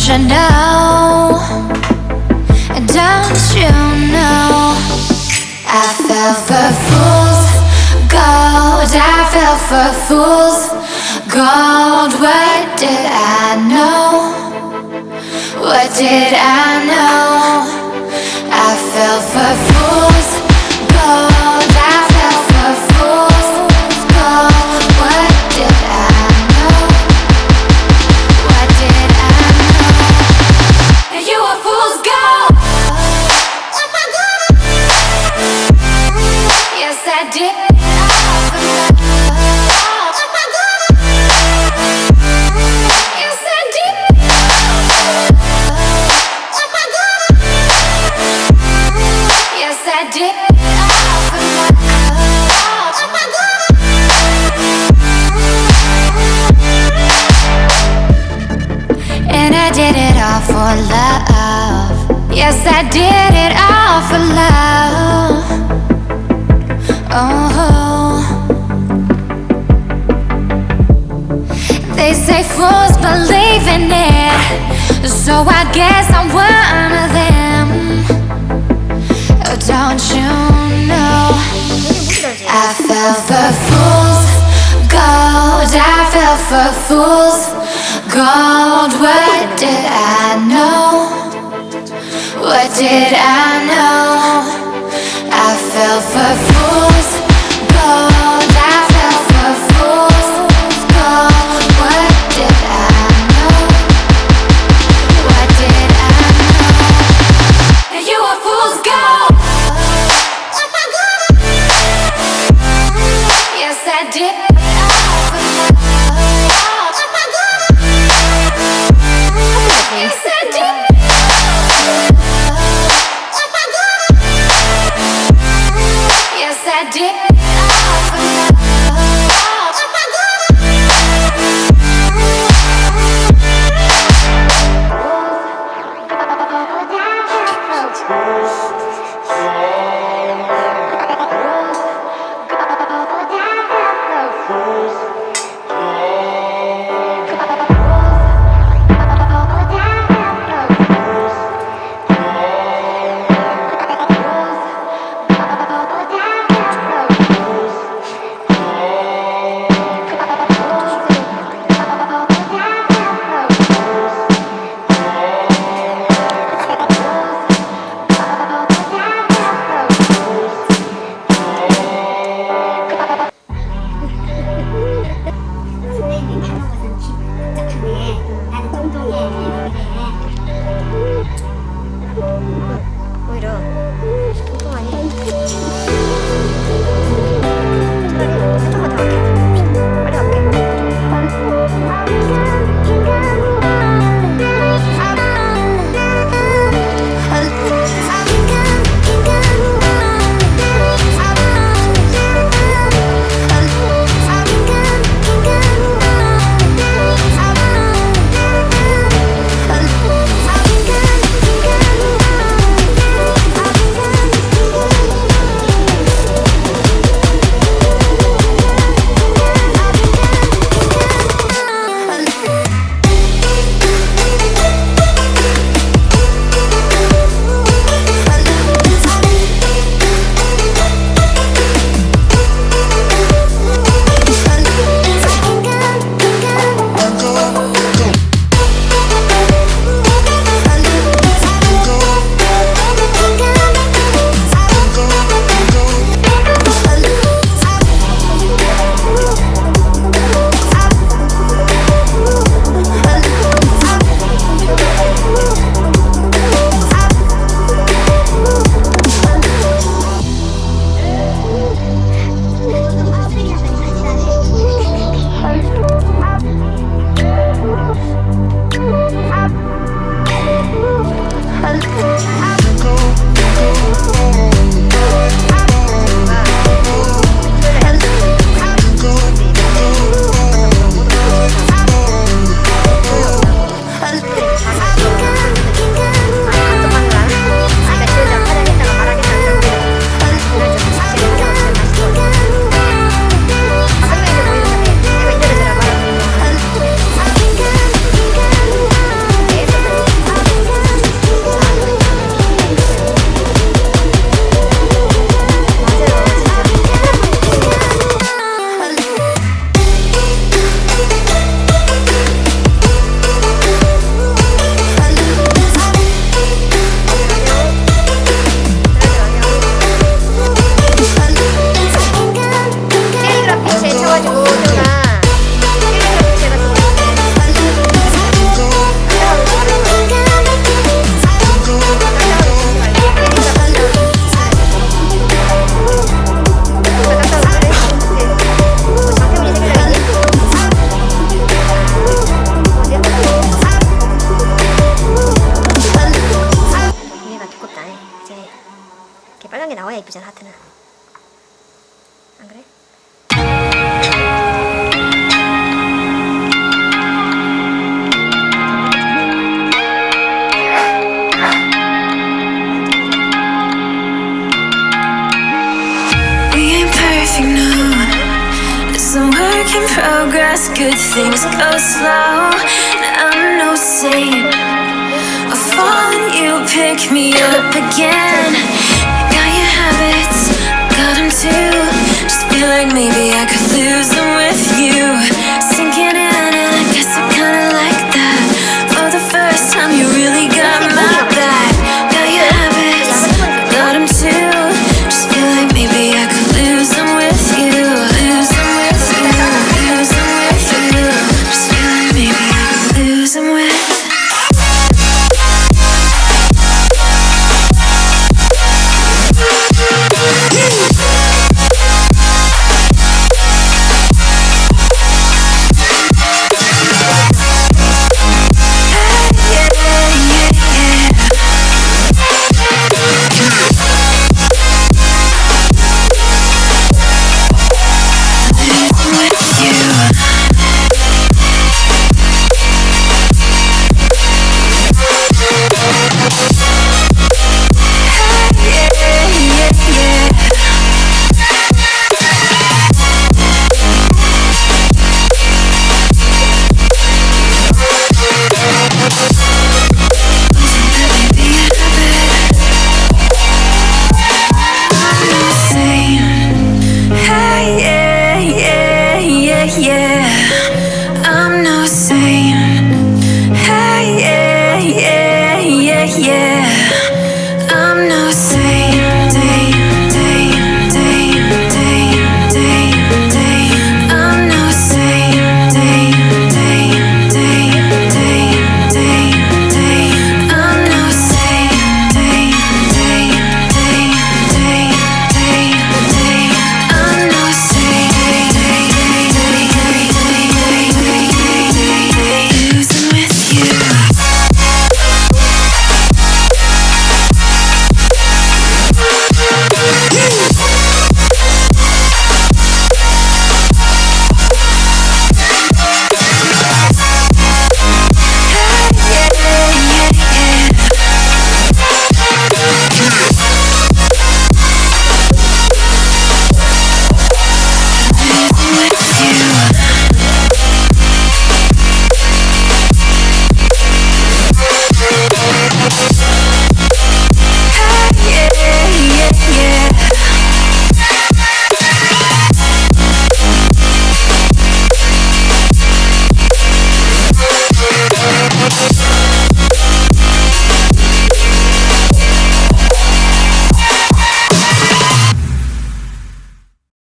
you know? Don't you know? I fell for fools gold. I fell for fools gold. What did I know? What did I know? I fell for fools gold. I fell for fools gold. What did I know? What did I know? You were fool's gold. Yes, I did. Yes, I did. Yes, I did. And I did it all for love. Yes, I did it all for love. Oh, they say fools believe in it, so I guess I'm one of them. Oh, don't you know? I fell for fools gold. I fell for fools gold. What did I know? What did I know? I fell for fools gold. I fell for fools gold. What did I know? What did I know? You were fool's gold. Yes, I did. Yes, I did. 나와야 이쁘잖아, 하트는. 안 그래? We ain't perfect, no. It's a work in progress. Good things go slow. I'm no saint. I fall and you pick me up again.